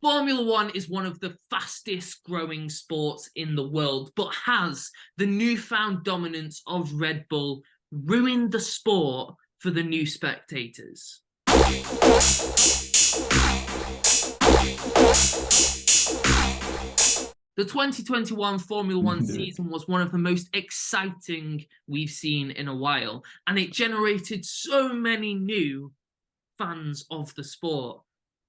Formula One is one of the fastest growing sports in the world, but has the newfound dominance of Red Bull ruined the sport for the new spectators? The 2021 Formula One season was one of the most exciting we've seen in a while, and it generated so many new fans of the sport.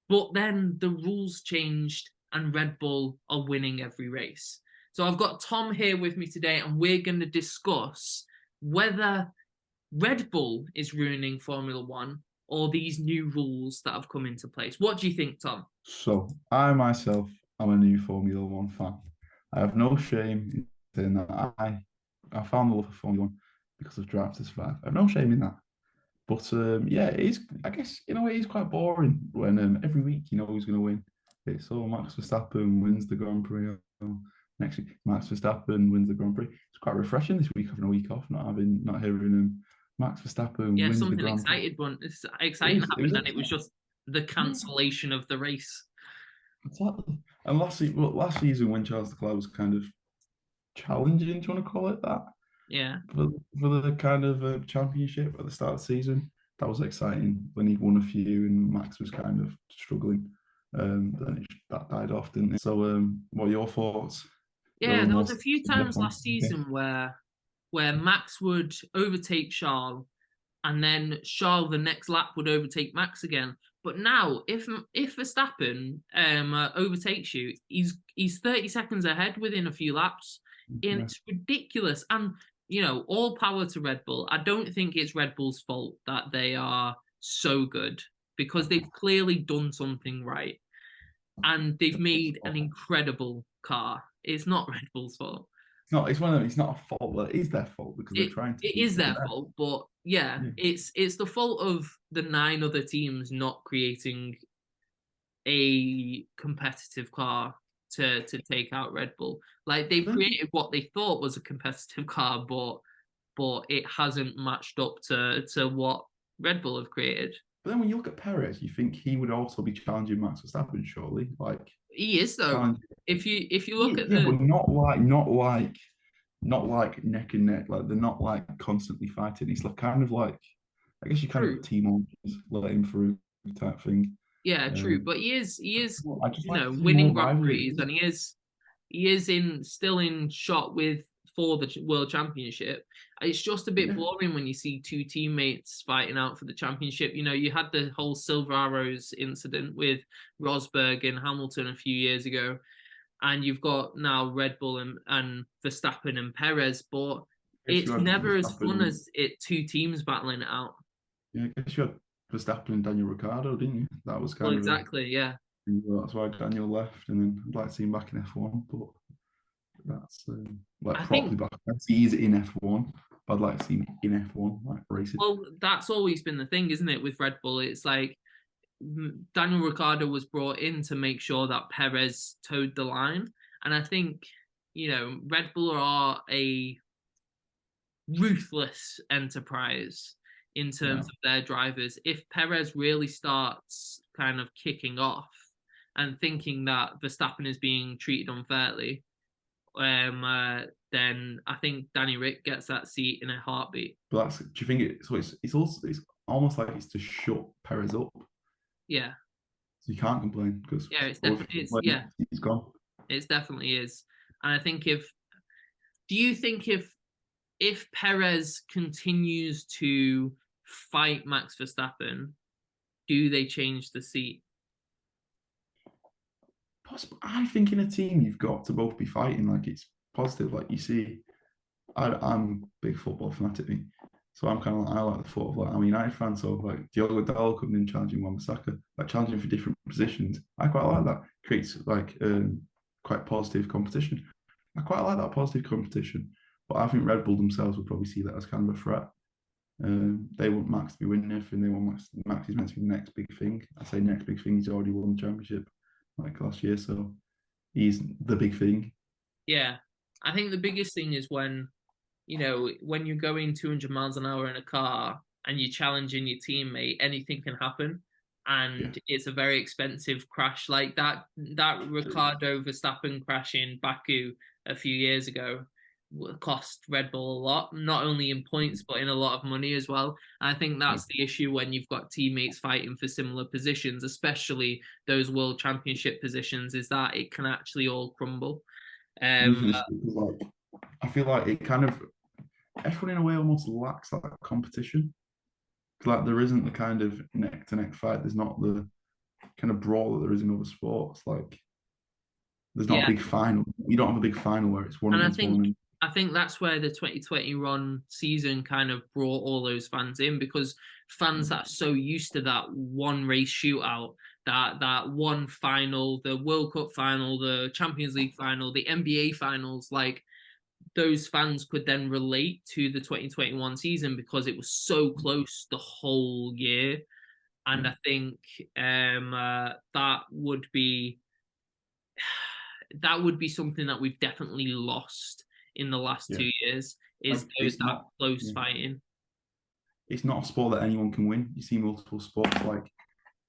But then the rules changed and Red Bull are winning every race. So I've got Tom here with me today, and we're going to discuss whether Red Bull is ruining Formula One or these new rules that have come into place. What do you think, Tom? So, I myself am a new Formula One fan. I have no shame in saying that I found the love of Formula One because of Drive to Survive. I have no shame in that. But yeah, it is. I guess in a way, it's quite boring when every week you know who's going to win. It's Max Verstappen wins the Grand Prix. Next week, Max Verstappen wins the Grand Prix. It's quite refreshing this week having a week off, not hearing Max Verstappen Yeah, wins the something Grand Prix. exciting It was happened, and it was exciting. just the Yeah, cancellation of the race. exactly. And last season when Charles Leclerc was kind of challenging, do you want to call it that? Yeah. For, for the kind of championship at the start of the season. That was exciting when he won a few and Max was kind of struggling. That died off, didn't it? So, what are your thoughts? Yeah, You're there more was a few times last season where Max would overtake Charles, and then Charles the next lap would overtake Max again. But now, if Verstappen overtakes you, he's 30 seconds ahead within a few laps, and yeah. it's ridiculous. And all power to Red Bull. I don't think it's Red Bull's fault that they are so good because they've clearly done something right, and they've made an incredible car. It's not Red Bull's fault. It's one of them. It's not a fault. Well, it is their fault because they're it trying to it be is the their best. fault, but yeah, Yeah. it's the fault of the nine other teams not creating a competitive car to take out Red Bull. Like But they've then, created what they thought was a competitive car, but it hasn't matched up to what Red Bull have created. but then when you look at Perez, you think he would also be challenging Max Verstappen, surely? He is though. Challenge. If you look Yeah, at yeah, the but not like neck and neck. Like they're not like constantly fighting. It's like kind of like I guess you kind of true, team on, let him through type thing. yeah, true, Um, but he is I just like to see winning more Grand rivalry. Prix, and he is in still in shot with for the world championship. It's just a bit Yeah, boring when you see two teammates fighting out for the championship. You had the whole Silver Arrows incident with Rosberg and Hamilton a few years ago, and you've got now Red Bull and Verstappen and Perez, but I guess you it's had never as Verstappen fun and as it two teams battling it out. yeah, I guess you had Verstappen and Daniel Ricciardo, didn't you? That was Well, kind of a exactly, yeah. that's why Daniel left, and then I'd like to see him back in F1, but that's like I properly think back. I see he's in F1, but I'd like to see him in F1, like racing. well, that's always been the thing, isn't it, with Red Bull? It's like Daniel Ricciardo was brought in to make sure that Perez towed the line. And I think, Red Bull are a ruthless enterprise in Yeah. terms of their drivers. If Perez really starts kind of kicking off and thinking that Verstappen is being treated unfairly, then I think Danny Rick gets that seat in a heartbeat. But do you think it's almost like it's to shut Perez up. Yeah, So you can't complain because yeah, it's well, if definitely you it's complain, yeah, he's gone. it definitely is. And I think if do you think if Perez continues to fight Max Verstappen, do they change the seat? Possible. I think in a team you've got to both be fighting. Like it's positive. Like you see, I'm a big football fanatic, me. So I'm kind of I like the thought of like I'm a United fan. So like Diogo Dalot coming in challenging Wan-Bissaka, like challenging for different positions. I quite like that. Creates like quite positive competition. I quite like that positive competition. But I think Red Bull themselves would probably see that as kind of a threat. They want Max to be winning everything. They want Max is meant to be the next big thing. I say next big thing. He's already won the championship like last year, so he's the big thing. Yeah, I think the biggest thing is when you're going 200 miles an hour in a car and you're challenging your teammate, anything can happen. and it's a very expensive crash. Like that Ricardo Verstappen crash in Baku a few years ago cost Red Bull a lot, not only in points but in a lot of money as well. I think that's the issue when you've got teammates fighting for similar positions, especially those World Championship positions, is that it can actually all crumble. Like, I feel like it kind of F1 in a way almost lacks that competition. Like there isn't the kind of neck to neck fight. There's not the kind of brawl that there is in other sports. Like there's not a big final. You don't have a big final where it's one and against one. I think that's where the 2020 run season kind of brought all those fans in, because fans that are so used to that one race shootout, that one final, the World Cup final, the Champions League final, the NBA finals, like those fans could then relate to the 2021 season because it was so close the whole year. And I think that would be something that we've definitely lost in the last 2 years, is like, that close fighting. It's not a sport that anyone can win. You see multiple sports, like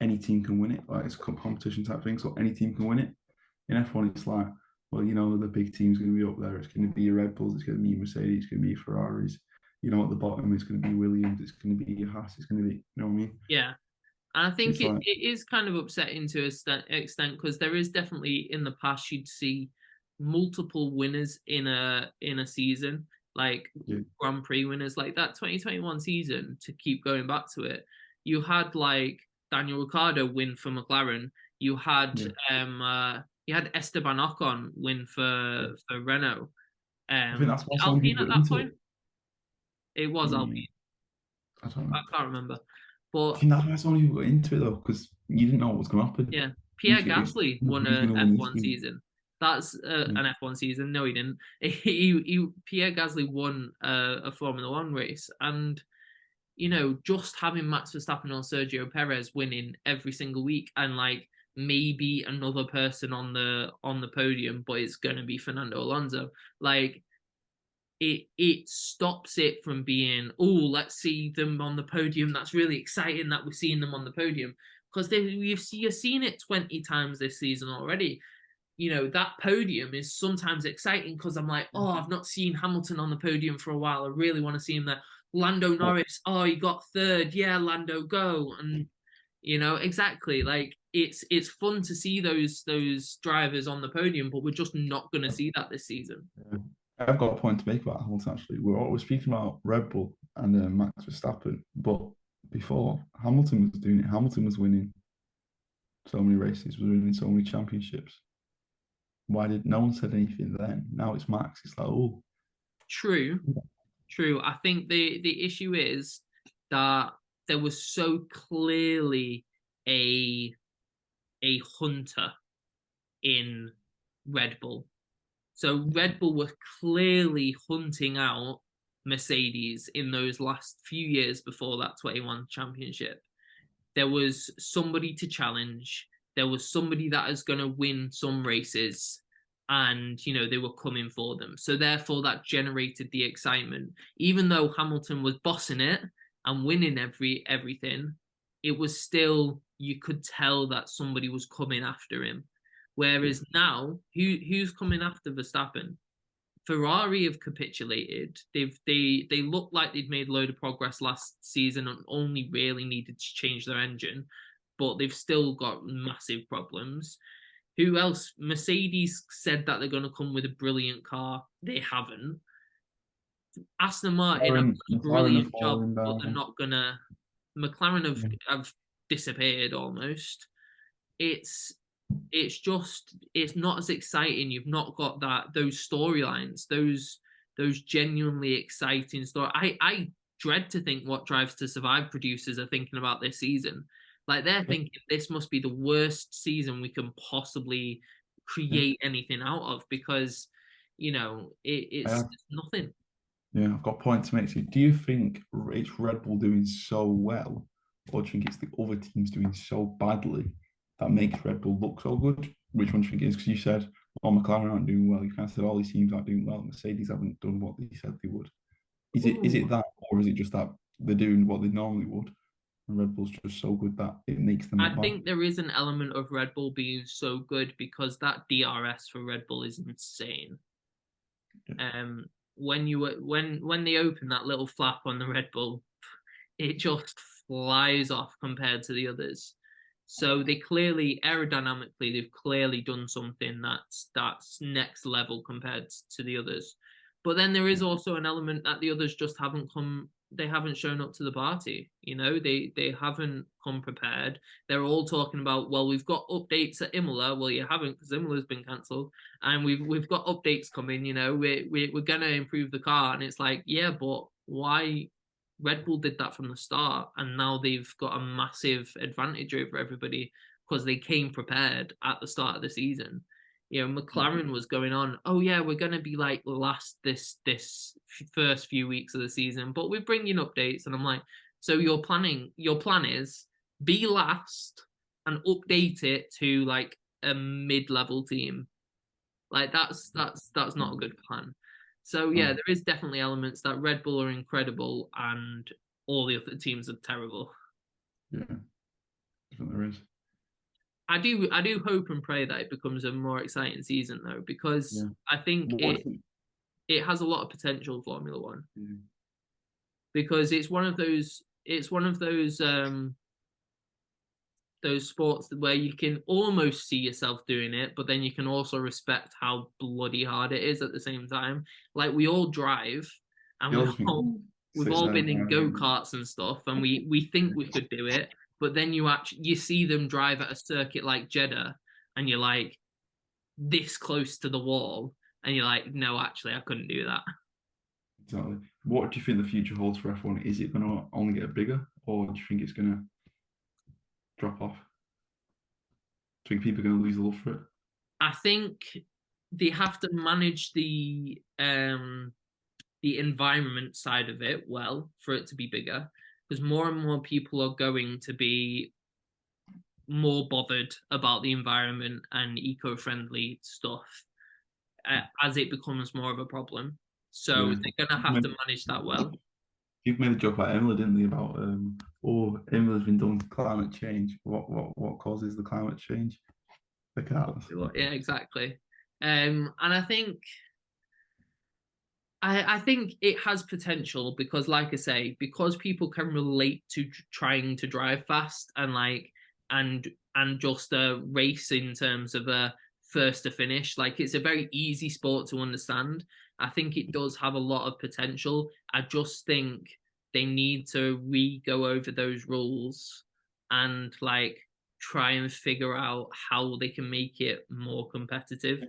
any team can win it. Like it's a competition type thing, so any team can win it. In F1, it's like, well, the big team's going to be up there. It's going to be your Red Bulls, it's going to be your Mercedes, it's going to be your Ferraris. At the bottom, it's going to be Williams, it's going to be your Haas, it's going to be, you know what I mean? Yeah. And I think it is kind of upsetting to an extent, because there is definitely in the past you'd see multiple winners in a season, like Grand Prix winners, like that 2021 season. To keep going back to it, you had like Daniel Ricciardo win for McLaren. You had Esteban Ocon win for Renault. I think that's why so Alpine at that point. It was Alpine. I don't know. I can't remember. But I think that's why so many people got into it though, because you didn't know what was going to happen. Yeah, Pierre Gasly won an F1 season. That's an F1 season. No, he didn't. Pierre Gasly won a Formula One race, and just having Max Verstappen or Sergio Perez winning every single week, and like maybe another person on the podium, but it's going to be Fernando Alonso. Like it stops it from being, oh, let's see them on the podium. That's really exciting that we're seeing them on the podium, because you've seen it 20 times this season already. That podium is sometimes exciting because I'm like, oh, I've not seen Hamilton on the podium for a while. I really want to see him there. Lando Norris, oh, he got third. Yeah, Lando, go. And exactly, like it's fun to see those drivers on the podium, but we're just not going to see that this season. I've got a point to make about Hamilton, actually. We're speaking about Red Bull and Max Verstappen, but before, Hamilton was doing it. Hamilton was winning so many races, was winning so many championships. Why did no one said anything then? Now it's Max. It's like, oh. True. I think the issue is that there was so clearly a hunter in Red Bull. So Red Bull were clearly hunting out Mercedes in those last few years before that 21 championship. There was somebody to challenge. There was somebody that is going to win some races, and they were coming for them. So therefore that generated the excitement. Even though Hamilton was bossing it and winning everything, it was still, you could tell that somebody was coming after him. Whereas now, who's coming after Verstappen? Ferrari have capitulated. They look like they'd made a load of progress last season and only really needed to change their engine, but they've still got massive problems. Who else? Mercedes said that they're going to come with a brilliant car. They haven't. Aston Martin have done a brilliant job, but they're not going to. McLaren have disappeared almost. It's not as exciting. You've not got those storylines, those genuinely exciting stories. I dread to think what Drives to Survive producers are thinking about this season. Like they're thinking this must be the worst season we can possibly create anything out of, because it's nothing. Yeah, I've got a point to make to you. Do you think it's Red Bull doing so well, or do you think it's the other teams doing so badly that makes Red Bull look so good? Which one do you think it is? Because you said, McLaren aren't doing well. You kind of said all these teams aren't doing well. Mercedes haven't done what they said they would. Is it that, or is it just that they're doing what they normally would? And Red Bull's just so good that it makes them I look bad. think there is an element of Red Bull being so good because that DRS for Red Bull is insane. Yeah. When they open that little flap on the Red Bull, it just flies off compared to the others. So they clearly, aerodynamically, they've clearly done something that's next level compared to the others. But then there is also an element that the others just haven't come. They haven't shown up to the party. They haven't come prepared. They're all talking about, well, we've got updates at Imola. Well, you haven't because Imola's been cancelled, and we've got updates coming. We're gonna improve the car, and it's like, yeah, but why? Red Bull did that from the start, and now they've got a massive advantage over everybody because they came prepared at the start of the season. McLaren was going on, oh yeah, we're going to be like last this first few weeks of the season, but we're bringing updates, and I'm like, so your plan is be last and update it to like a mid-level team. Like that's not a good plan. So yeah, Oh, there is definitely elements that Red Bull are incredible and all the other teams are terrible. yeah, I think there is. I do hope and pray that it becomes a more exciting season though, because Yeah. I think What do it you think? it has a lot of potential, Formula One, Yeah. because it's one of those sports where you can almost see yourself doing it, but then you can also respect how bloody hard it is at the same time. Like we all drive, and The we've other thing, all we've sits all down been in go and karts and stuff, and we think we could do it, but then you see them drive at a circuit like Jeddah, and you're like this close to the wall, and you're like, no, actually, I couldn't do that. exactly. What do you think the future holds for F1? Is it going to only get bigger, or do you think it's going to drop off? Do you think people are going to lose the love for it? I think they have to manage the environment side of it well for it to be bigger, because more and more people are going to be more bothered about the environment and eco-friendly stuff as it becomes more of a problem. So Yeah. they're going to have to manage that well. People made a joke about Imola, didn't they? About oh, Imola's been done to climate change. What causes the climate change? The cars. Yeah, exactly. And I think it has potential because, like I say, because people can relate to trying to drive fast and and just a race in terms of a first to finish. Like it's a very easy sport to understand. I think it does have a lot of potential. I just think they need to re-go over those rules and try and figure out how they can make it more competitive.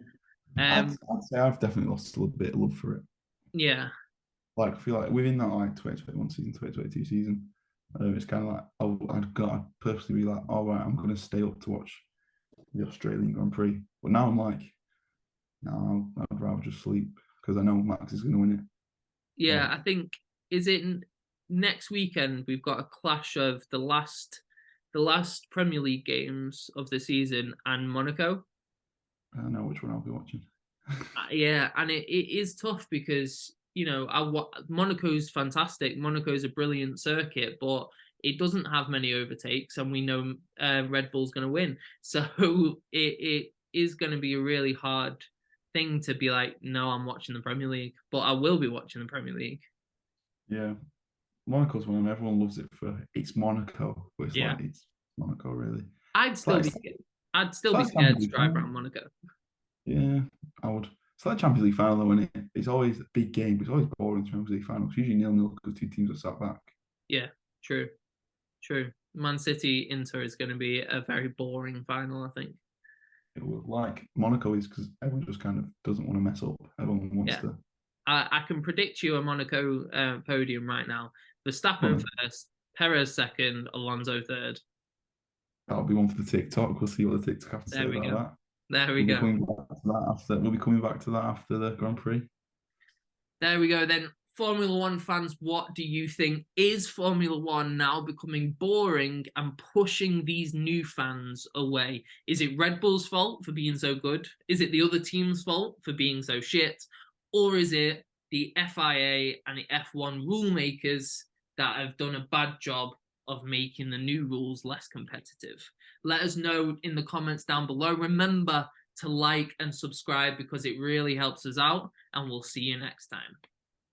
Um, I'd say I've definitely lost a little bit of love for it. yeah, Like, I feel like within that 2021 season, 2022 season, it's kind of like I'd purposely be like, all right, I'm going to stay up to watch the Australian Grand Prix. But now I'm like, no, I'd rather just sleep because I know Max is going to win it. yeah, Like, I think is it next weekend we've got a clash of the last Premier League games of the season and Monaco. I know which one I'll be watching. Yeah, and it is tough because Monaco's fantastic. Monaco's a brilliant circuit, but it doesn't have many overtakes, and we know Red Bull's going to win. So it is going to be a really hard thing to be like, no, I'm watching the Premier League, but I will be watching the Premier League. Yeah, Monaco's one, and everyone loves it for it's Monaco, but it's Yeah, like it's Monaco really. I'd It's still like be it's, scared. I'd it's still be like scared Champions to League drive final. around Monaco. Yeah, I would. It's like Champions League final though, when it's always a big game, but it's always boring Champions League final. It's usually 0-0 because two teams are sat back. Yeah, true, true. Man City Inter is going to be a very boring final, I think. It would, like Monaco is because everyone just kind of doesn't want to mess up. Everyone wants Yeah, to. I can predict you a Monaco podium right now. Verstappen Well, first, Perez second, Alonso third. that'll be one for the TikTok. We'll see what the TikTok have to say There we about go. that. There we We'll be go. coming back to that after. We'll be coming back to that after the Grand Prix. There we go. Then, Formula One fans, what do you think? Is Formula One now becoming boring and pushing these new fans away? Is it Red Bull's fault for being so good? Is it the other team's fault for being so shit? Or is it the FIA and the F1 rule makers that have done a bad job of making the new rules less competitive? Let us know in the comments down below. Remember to like and subscribe because it really helps us out, and we'll see you next time.